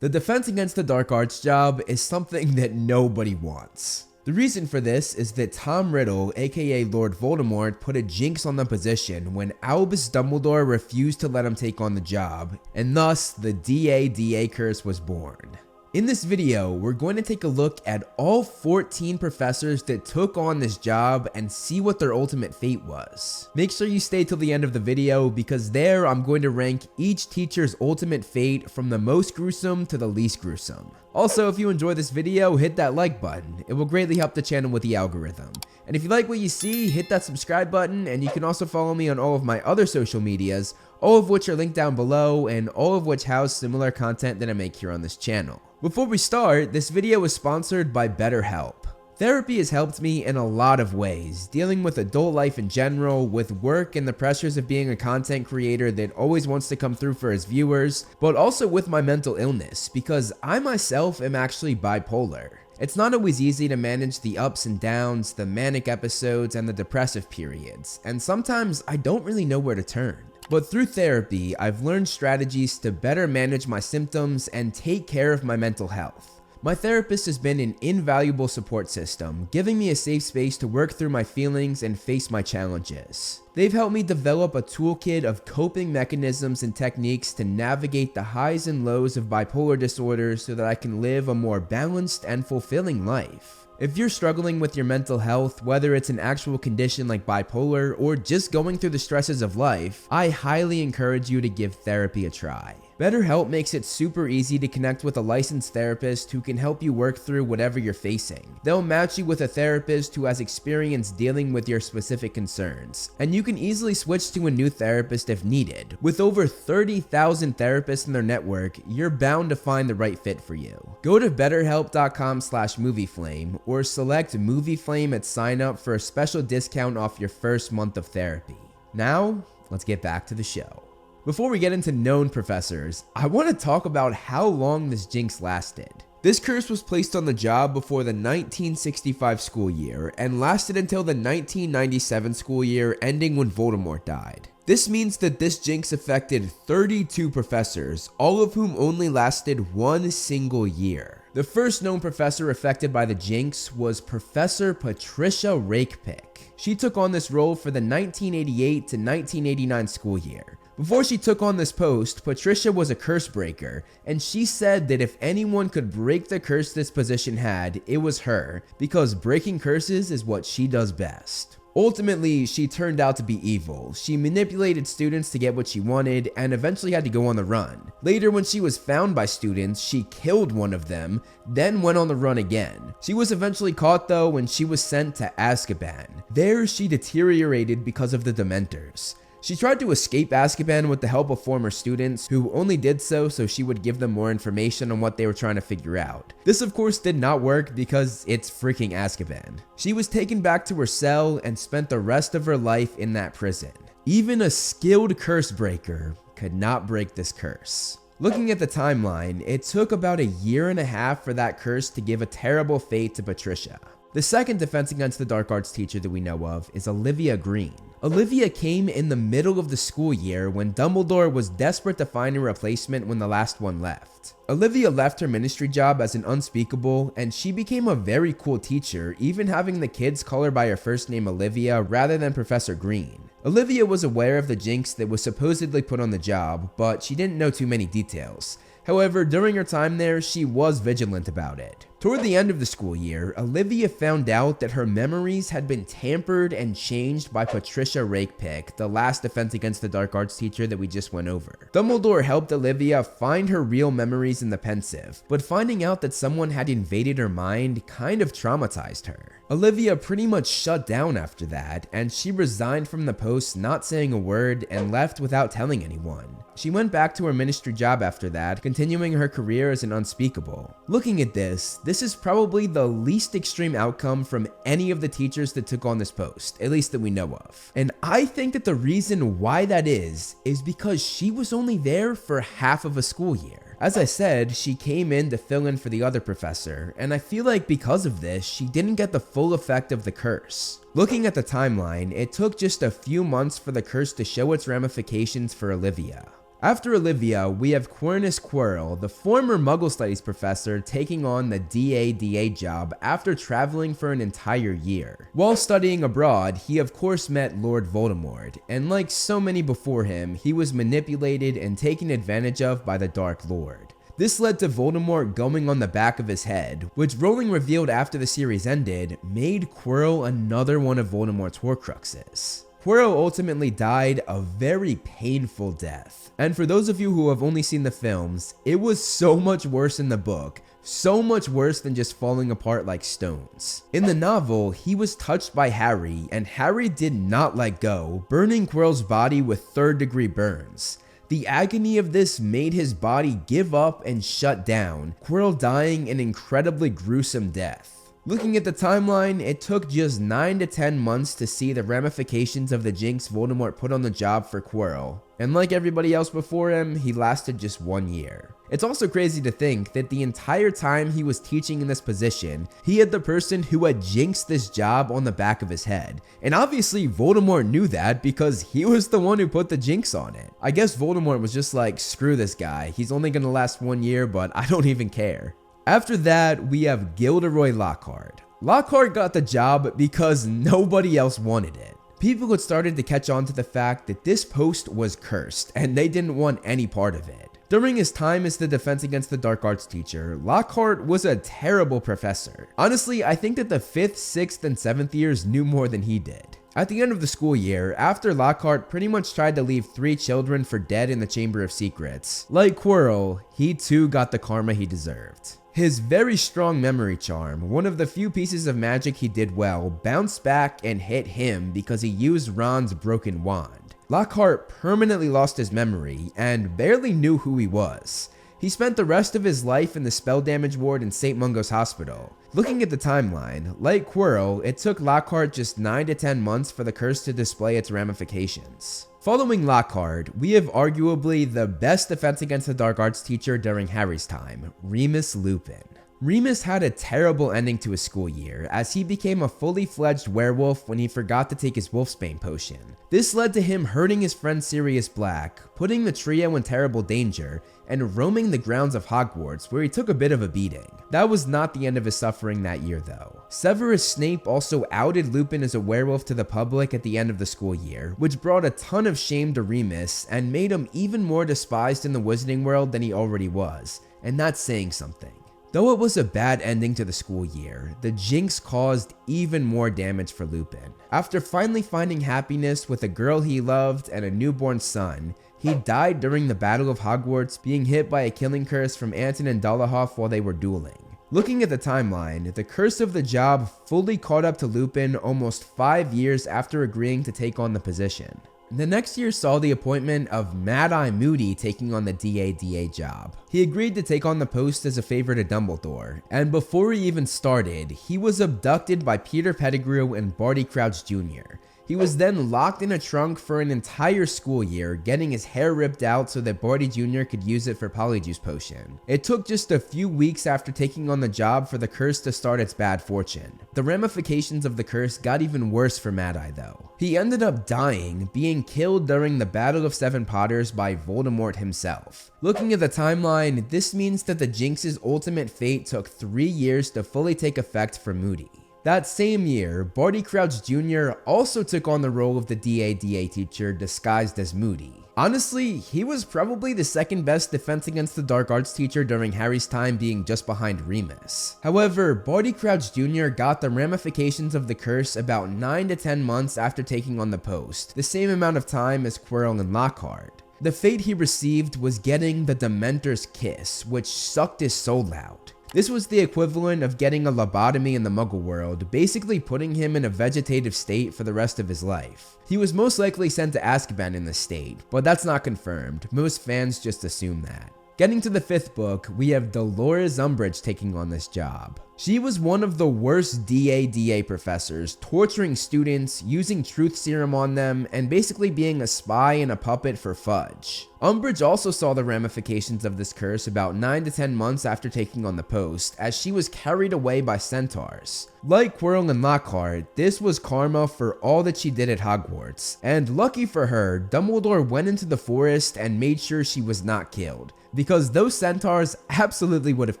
The defense against the dark arts job is something that nobody wants. The reason for this is that Tom Riddle, aka Lord Voldemort, put a jinx on the position when Albus Dumbledore refused to let him take on the job, and thus the D.A.D.A curse was born. In this video, we're going to take a look at all 14 professors that took on this job and see what their ultimate fate was. Make sure you stay till the end of the video because there I'm going to rank each teacher's ultimate fate from the most gruesome to the least gruesome. Also, if you enjoy this video, hit that like button. It will greatly help the channel with the algorithm. And if you like what you see, hit that subscribe button, and you can also follow me on all of my other social medias, all of which are linked down below and all of which house similar content that I make here on this channel. Before we start, this video is sponsored by BetterHelp. Therapy has helped me in a lot of ways, dealing with adult life in general, with work and the pressures of being a content creator that always wants to come through for his viewers, but also with my mental illness, because I myself am actually bipolar. It's not always easy to manage the ups and downs, the manic episodes, and the depressive periods, and sometimes I don't really know where to turn. But through therapy, I've learned strategies to better manage my symptoms and take care of my mental health. My therapist has been an invaluable support system, giving me a safe space to work through my feelings and face my challenges. They've helped me develop a toolkit of coping mechanisms and techniques to navigate the highs and lows of bipolar disorder so that I can live a more balanced and fulfilling life. If you're struggling with your mental health, whether it's an actual condition like bipolar or just going through the stresses of life, I highly encourage you to give therapy a try. BetterHelp makes it super easy to connect with a licensed therapist who can help you work through whatever you're facing. They'll match you with a therapist who has experience dealing with your specific concerns, and you can easily switch to a new therapist if needed. With over 30,000 therapists in their network, you're bound to find the right fit for you. Go to betterhelp.com/movieflame or select MovieFlame at sign up for a special discount off your first month of therapy. Now, let's get back to the show. Before we get into known professors, I want to talk about how long this jinx lasted. This curse was placed on the job before the 1965 school year and lasted until the 1997 school year, ending when Voldemort died. This means that this jinx affected 32 professors, all of whom only lasted one single year. The first known professor affected by the jinx was Professor Patricia Rakepick. She took on this role for the 1988 to 1989 school year. Before she took on this post, Patricia was a curse breaker, and she said that if anyone could break the curse this position had, it was her, because breaking curses is what she does best. Ultimately, she turned out to be evil. She manipulated students to get what she wanted and eventually had to go on the run. Later, when she was found by students, she killed one of them, then went on the run again. She was eventually caught though when she was sent to Azkaban. There, she deteriorated because of the Dementors. She tried to escape Azkaban with the help of former students, who only did so she would give them more information on what they were trying to figure out. This of course did not work because it's freaking Azkaban. She was taken back to her cell and spent the rest of her life in that prison. Even a skilled curse breaker could not break this curse. Looking at the timeline, it took about a year and a half for that curse to give a terrible fate to Patricia. The second defense against the dark arts teacher that we know of is Olivia Green. Olivia came in the middle of the school year when Dumbledore was desperate to find a replacement when the last one left. Olivia left her ministry job as an unspeakable, and she became a very cool teacher, even having the kids call her by her first name Olivia rather than Professor Green. Olivia was aware of the jinx that was supposedly put on the job, but she didn't know too many details. However, during her time there, she was vigilant about it. Toward the end of the school year, Olivia found out that her memories had been tampered and changed by Patricia Rakepick, the last defense against the dark arts teacher that we just went over. Dumbledore helped Olivia find her real memories in the pensive, but finding out that someone had invaded her mind kind of traumatized her. Olivia pretty much shut down after that, and she resigned from the post not saying a word and left without telling anyone. She went back to her ministry job after that, continuing her career as an unspeakable. Looking at this is probably the least extreme outcome from any of the teachers that took on this post, at least that we know of. And I think that the reason why that is because she was only there for half of a school year. As I said, she came in to fill in for the other professor, and I feel like because of this, she didn't get the full effect of the curse. Looking at the timeline, it took just a few months for the curse to show its ramifications for Olivia. After Olivia, we have Quirinius Quirrell, the former Muggle Studies professor, taking on the D.A.D.A job after traveling for an entire year. While studying abroad, he of course met Lord Voldemort, and like so many before him, he was manipulated and taken advantage of by the Dark Lord. This led to Voldemort going on the back of his head, which Rowling revealed after the series ended made Quirrell another one of Voldemort's Horcruxes. Quirrell ultimately died a very painful death, and for those of you who have only seen the films, it was so much worse in the book, so much worse than just falling apart like stones. In the novel, he was touched by Harry, and Harry did not let go, burning Quirrell's body with third-degree burns. The agony of this made his body give up and shut down, Quirrell dying an incredibly gruesome death. Looking at the timeline, it took just 9 to 10 months to see the ramifications of the jinx Voldemort put on the job for Quirrell, and like everybody else before him, he lasted just 1 year. It's also crazy to think that the entire time he was teaching in this position, he had the person who had jinxed this job on the back of his head. And obviously Voldemort knew that because he was the one who put the jinx on it. I guess Voldemort was just like, screw this guy, he's only gonna last 1 year, but I don't even care. After that, we have Gilderoy Lockhart. Lockhart got the job because nobody else wanted it. People had started to catch on to the fact that this post was cursed, and they didn't want any part of it. During his time as the Defense Against the Dark Arts teacher, Lockhart was a terrible professor. Honestly, I think that the 5th, 6th, and 7th years knew more than he did. At the end of the school year, after Lockhart pretty much tried to leave 3 children for dead in the Chamber of Secrets, like Quirrell, he too got the karma he deserved. His very strong memory charm, one of the few pieces of magic he did well, bounced back and hit him because he used Ron's broken wand. Lockhart permanently lost his memory and barely knew who he was. He spent the rest of his life in the spell damage ward in St. Mungo's Hospital. Looking at the timeline, like Quirrell, it took Lockhart just 9 to 10 months for the curse to display its ramifications. Following Lockhart, we have arguably the best Defense Against the Dark Arts teacher during Harry's time, Remus Lupin. Remus had a terrible ending to his school year, as he became a fully fledged werewolf when he forgot to take his Wolfsbane potion. This led to him hurting his friend Sirius Black, putting the trio in terrible danger, and roaming the grounds of Hogwarts, where he took a bit of a beating. That was not the end of his suffering that year though. Severus Snape also outed Lupin as a werewolf to the public at the end of the school year, which brought a ton of shame to Remus and made him even more despised in the wizarding world than he already was, and that's saying something. Though it was a bad ending to the school year, the jinx caused even more damage for Lupin. After finally finding happiness with a girl he loved and a newborn son, he died during the Battle of Hogwarts, being hit by a killing curse from Anton and Dolohov while they were dueling. Looking at the timeline, the curse of the job fully caught up to Lupin almost 5 years after agreeing to take on the position. The next year saw the appointment of Mad-Eye Moody taking on the D.A.D.A job. He agreed to take on the post as a favor to Dumbledore, and before he even started, he was abducted by Peter Pettigrew and Barty Crouch Jr. He was then locked in a trunk for an entire school year, getting his hair ripped out so that Barty Jr. could use it for Polyjuice Potion. It took just a few weeks after taking on the job for the curse to start its bad fortune. The ramifications of the curse got even worse for Mad-Eye though. He ended up dying, being killed during the Battle of Seven Potters by Voldemort himself. Looking at the timeline, this means that the Jinx's ultimate fate took 3 years to fully take effect for Moody. That same year, Barty Crouch Jr. also took on the role of the D.A.D.A teacher disguised as Moody. Honestly, he was probably the second best Defense Against the Dark Arts teacher during Harry's time, being just behind Remus. However, Barty Crouch Jr. got the ramifications of the curse about 9 to 10 months after taking on the post, the same amount of time as Quirrell and Lockhart. The fate he received was getting the Dementor's Kiss, which sucked his soul out. This was the equivalent of getting a lobotomy in the Muggle world, basically putting him in a vegetative state for the rest of his life. He was most likely sent to Azkaban in this state, but that's not confirmed. Most fans just assume that. Getting to the 5th book, we have Dolores Umbridge taking on this job. She was one of the worst D.A.D.A professors, torturing students, using truth serum on them, and basically being a spy and a puppet for Fudge. Umbridge also saw the ramifications of this curse about 9 to 10 months after taking on the post, as she was carried away by centaurs. Like Quirrell and Lockhart, this was karma for all that she did at Hogwarts, and lucky for her, Dumbledore went into the forest and made sure she was not killed, because those centaurs absolutely would have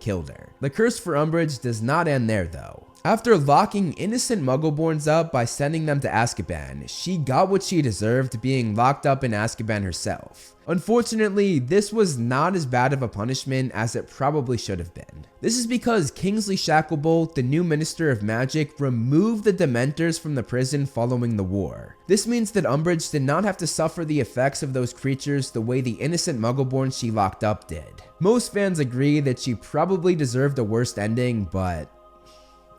killed her. The curse for Umbridge does not end there though. After locking innocent Muggleborns up by sending them to Azkaban, she got what she deserved, being locked up in Azkaban herself. Unfortunately, this was not as bad of a punishment as it probably should have been. This is because Kingsley Shacklebolt, the new Minister of Magic, removed the Dementors from the prison following the war. This means that Umbridge did not have to suffer the effects of those creatures the way the innocent Muggleborns she locked up did. Most fans agree that she probably deserved a worse ending, but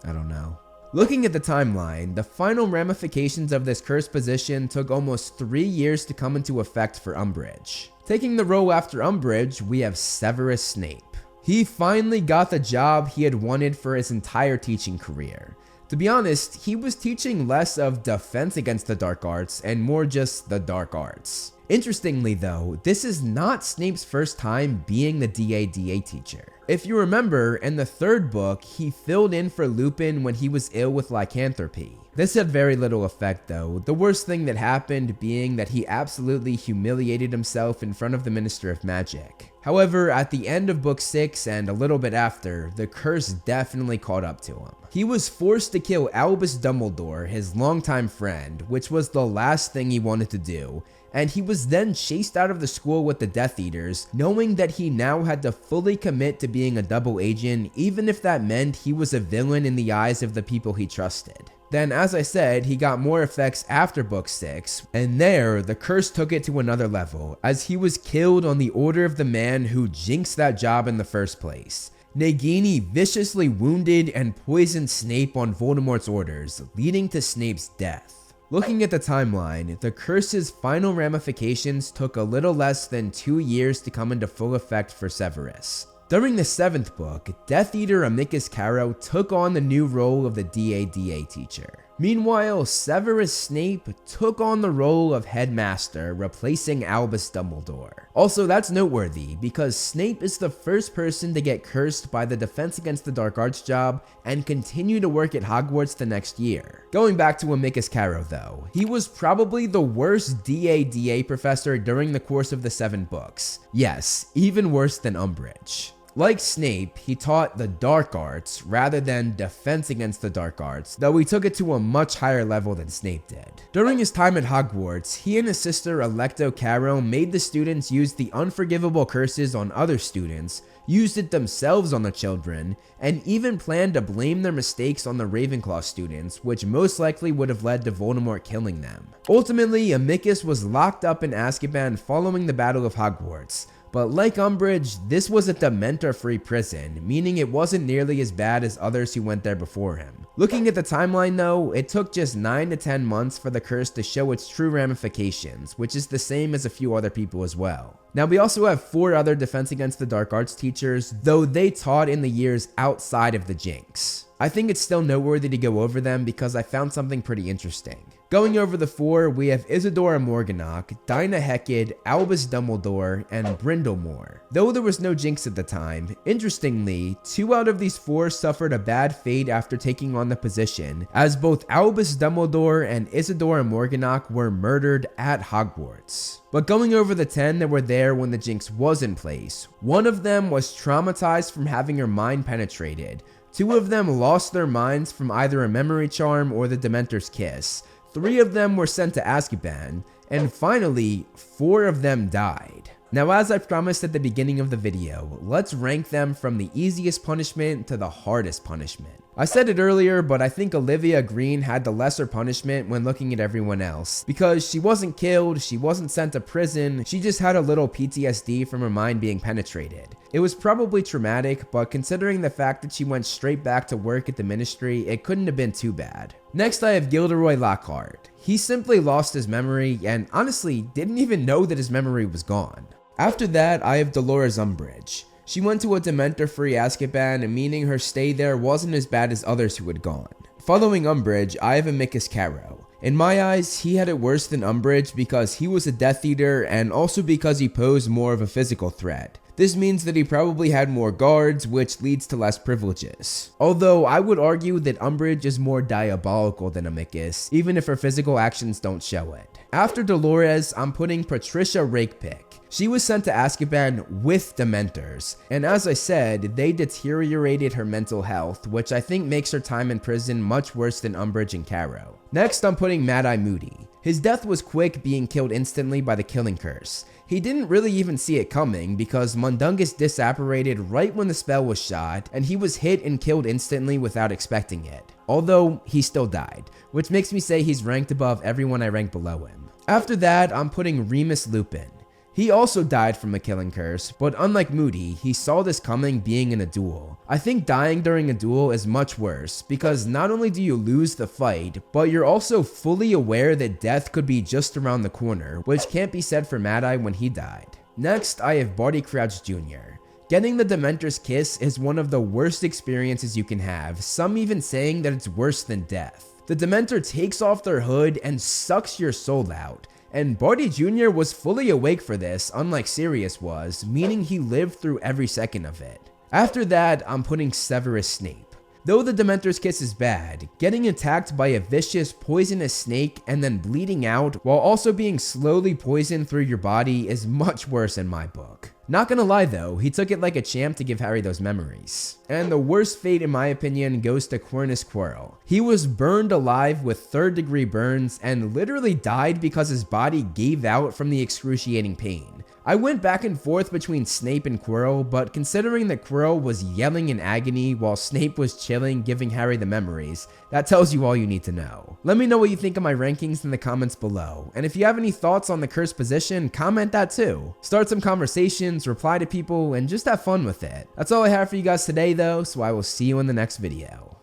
I don't know. Looking at the timeline, the final ramifications of this cursed position took almost 3 years to come into effect for Umbridge. Taking the role after Umbridge, we have Severus Snape. He finally got the job he had wanted for his entire teaching career. To be honest, he was teaching less of defense against the dark arts and more just the dark arts. Interestingly though, this is not Snape's first time being the D.A.D.A teacher. If you remember, in the 3rd book, he filled in for Lupin when he was ill with lycanthropy. This had very little effect though, the worst thing that happened being that he absolutely humiliated himself in front of the Minister of Magic. However, at the end of book 6 and a little bit after, the curse definitely caught up to him. He was forced to kill Albus Dumbledore, his longtime friend, which was the last thing he wanted to do, and he was then chased out of the school with the Death Eaters, knowing that he now had to fully commit to being a double agent, even if that meant he was a villain in the eyes of the people he trusted. Then, as I said, he got more effects after book 6, and there, the curse took it to another level, as he was killed on the order of the man who jinxed that job in the first place. Nagini viciously wounded and poisoned Snape on Voldemort's orders, leading to Snape's death. Looking at the timeline, the curse's final ramifications took a little less than 2 years to come into full effect for Severus. During the 7th book, Death Eater Amicus Caro took on the new role of the D.A.D.A teacher. Meanwhile, Severus Snape took on the role of headmaster, replacing Albus Dumbledore. Also, that's noteworthy because Snape is the first person to get cursed by the Defense Against the Dark Arts job and continue to work at Hogwarts the next year. Going back to Amicus Caro though, he was probably the worst D.A.D.A professor during the course of the 7 books. Yes, even worse than Umbridge. Like Snape, he taught the dark arts rather than defense against the dark arts, though he took it to a much higher level than Snape did. During his time at Hogwarts, he and his sister Alecto Caro made the students use the unforgivable curses on other students, used it themselves on the children, and even planned to blame their mistakes on the Ravenclaw students, which most likely would have led to Voldemort killing them. Ultimately, Amicus was locked up in Azkaban following the Battle of Hogwarts. But like Umbridge, this was a Dementor-free prison, meaning it wasn't nearly as bad as others who went there before him. Looking at the timeline though, it took just 9 to 10 months for the curse to show its true ramifications, which is the same as a few other people as well. Now we also have 4 other Defense Against the Dark Arts teachers, though they taught in the years outside of the Jinx. I think it's still noteworthy to go over them because I found something pretty interesting. Going over the 4, we have Isidora Morganach, Dinah Hecate, Albus Dumbledore, and Brindlemoor. Though there was no Jinx at the time, interestingly, 2 out of these 4 suffered a bad fate after taking on the position, as both Albus Dumbledore and Isidora Morganach were murdered at Hogwarts. But going over the 10 that were there when the Jinx was in place, one of them was traumatized from having her mind penetrated, 2 of them lost their minds from either a memory charm or the Dementor's kiss, 3 of them were sent to Azkaban, and finally, 4 of them died. Now as I promised at the beginning of the video, let's rank them from the easiest punishment to the hardest punishment. I said it earlier, but I think Olivia Green had the lesser punishment when looking at everyone else, because she wasn't killed, she wasn't sent to prison, she just had a little PTSD from her mind being penetrated. It was probably traumatic, but considering the fact that she went straight back to work at the Ministry, it couldn't have been too bad. Next I have Gilderoy Lockhart. He simply lost his memory and honestly didn't even know that his memory was gone. After that I have Dolores Umbridge. She went to a Dementor-free Azkaban, meaning her stay there wasn't as bad as others who had gone. Following Umbridge, I have Amicus Carrow. In my eyes, he had it worse than Umbridge because he was a Death Eater and also because he posed more of a physical threat. This means that he probably had more guards, which leads to less privileges. Although I would argue that Umbridge is more diabolical than Amicus, even if her physical actions don't show it. After Dolores, I'm putting Patricia Rakepick. She was sent to Azkaban with Dementors, and as I said, they deteriorated her mental health, which I think makes her time in prison much worse than Umbridge and Carrow. Next, I'm putting Mad-Eye Moody. His death was quick, being killed instantly by the killing curse. He didn't really even see it coming because Mundungus disapparated right when the spell was shot, and he was hit and killed instantly without expecting it. Although, he still died, which makes me say he's ranked above everyone I rank below him. After that, I'm putting Remus Lupin. He also died from a killing curse, but unlike Moody, he saw this coming being in a duel. I think dying during a duel is much worse, because not only do you lose the fight, but you're also fully aware that death could be just around the corner, which can't be said for Mad-Eye when he died. Next, I have Barty Crouch Jr. Getting the Dementor's kiss is one of the worst experiences you can have, some even saying that it's worse than death. The Dementor takes off their hood and sucks your soul out. And Barty Jr. was fully awake for this, unlike Sirius was, meaning he lived through every second of it. After that, I'm putting Severus Snape. Though the Dementor's kiss is bad, getting attacked by a vicious, poisonous snake and then bleeding out while also being slowly poisoned through your body is much worse in my book. Not gonna lie though, he took it like a champ to give Harry those memories. And the worst fate in my opinion goes to Cornus Quirrell. He was burned alive with 3rd degree burns and literally died because his body gave out from the excruciating pain. I went back and forth between Snape and Quirrell, but considering that Quirrell was yelling in agony while Snape was chilling giving Harry the memories, that tells you all you need to know. Let me know what you think of my rankings in the comments below, and if you have any thoughts on the cursed position, comment that too. Start some conversations, reply to people, and just have fun with it. That's all I have for you guys today though, so I will see you in the next video.